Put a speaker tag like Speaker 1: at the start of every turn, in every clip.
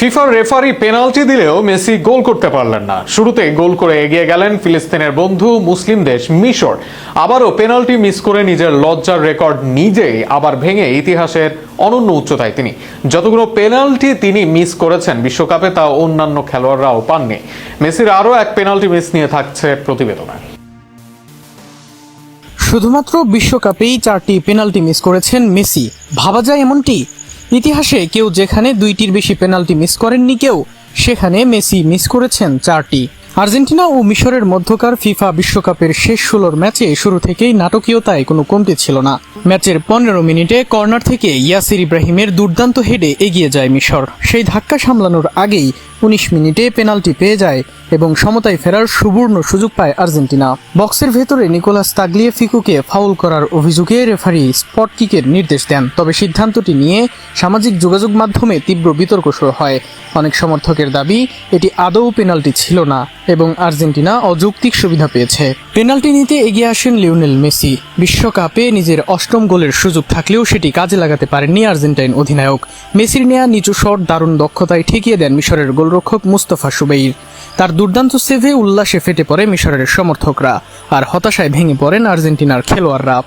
Speaker 1: ফিফার referee penalty দিলেও Messi গোল করতে পারলেন না। শুরুতে গোল করে এগিয়ে গেলেন ফিলিস্তিনের বন্ধু মুসলিম দেশ মিশর। আবারও পেনাল্টি মিস করে নিজের লজ্জার রেকর্ড নিজেই আবার ভেঙে ইতিহাসের অনন্য উচ্চতায় তিনি। যতগুলো পেনাল্টি তিনি মিস করেছেন বিশ্বকাপে, তা অন্যান্য খেলোয়াড়রাও পাননি। মেসির আরও এক পেনাল্টি মিস নিয়ে থাকছে প্রতিবেদনে।
Speaker 2: শুধুমাত্র বিশ্বকাপেই 4টি পেনাল্টি মিস করেছেন মেসি। ভাবা যায় এমনটি? ইতিহাসে কেউ যেখানে 2টির বেশি পেনাল্টি মিস করেননি কেউ, সেখানে মেসি মিস করেছেন 4টি। আর্জেন্টিনা ও মিশরের মধ্যকার ফিফা বিশ্বকাপের শেষ 16 ম্যাচে শুরু থেকেই নাটকীয়তায় কোনো কমতি ছিল না। ম্যাচের 15 মিনিটে কর্নার থেকে ইয়াসির ইব্রাহিমের দুর্দান্ত হেডে এগিয়ে যায় মিশর। সেই ধাক্কা সামলানোর আগেই 19 মিনিটে পেনাল্টি পেয়ে যায় এবং সমতায় ফেরার সুবর্ণ সুযোগ পায় আর্জেন্টিনা। বক্সের ভেতরে নিকোলাস তাগলিয়াফিকোকে ফাউল করার অভিযোগে রেফারি স্পট কিকের নির্দেশ দেন। তবে সিদ্ধান্তটি নিয়ে সামাজিক যোগাযোগ মাধ্যমে তীব্র বিতর্ক শুরু হয়। অনেক সমর্থকের দাবি এটি আদৌ পেনাল্টি ছিল না এবং আর্জেন্টিনা অযৌক্তিক সুবিধা পেয়েছে। পেনাল্টি নিতে এগিয়ে আসেন লিওনেল মেসি। বিশ্বকাপে নিজের 8ম গোলের সুযোগ থাকলেও সেটি কাজে লাগাতে পারেননি আর্জেন্টাইন অধিনায়ক। মেসির নেয়া নিচু শট দারুণ দক্ষতায় ঠেকিয়ে দেন মিশরের গোলরক্ষক মুস্তাফা সুবেইর। তার দুর্দান্ত সেভে উল্লাসে ফেটে পড়ে মিশরের সমর্থকরা, আর হতাশায় ভেঙে পড়েন আর্জেন্টিনার খেলোয়াড়রা।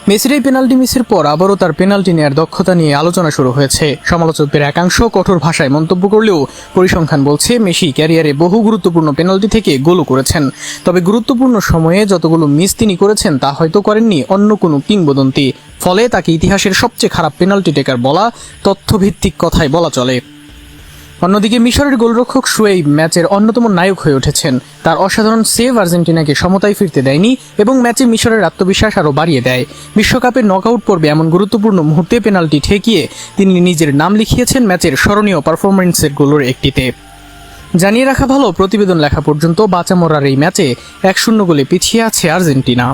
Speaker 2: মেসির এই পেনাল্টি মিসের পর আবারও তার পেনাল্টি নেয়ার দক্ষতা নিয়ে আলোচনা শুরু হয়েছে। সমালোচকদের একাংশ কঠোর ভাষায় মন্তব্য করলেও পরিসংখ্যান বলছে মেসি ক্যারিয়ারে বহু গুরুত্বপূর্ণ পেনাল্টি থেকে গোলও করেছেন। তবে গুরুত্বপূর্ণ সময়ে যতগুলো মিস তিনি করেছেন তা হয়তো করেননি অন্য কোনো কিংবদন্তি। ফলে তাকে ইতিহাসের সবচেয়ে খারাপ পেনাল্টি টেকার বলা তথ্যভিত্তিক কথাই বলা চলে। অন্যদিকে মিশরের গোলরক্ষক শুয়েইব ম্যাচের অন্যতম নায়ক হয়ে উঠেছেন। তার অসাধারণ সেভ আর্জেন্টিনাকে সমতায় ফিরতে দেয়নি এবং ম্যাচে মিশরের আত্মবিশ্বাস আরও বাড়িয়ে দেয়। বিশ্বকাপের নকআউট পর্বে এমন গুরুত্বপূর্ণ মুহূর্তে পেনাল্টি ঠেকিয়ে তিনি নিজের নাম লিখিয়েছেন ম্যাচের স্মরণীয় পারফরম্যান্সের গোলের একটিতে। জানিয়ে রাখা ভালো, প্রতিবেদন লেখা পর্যন্ত বাঁচা মরার এই ম্যাচে 1-0 গোলে পিছিয়ে আছে আর্জেন্টিনা।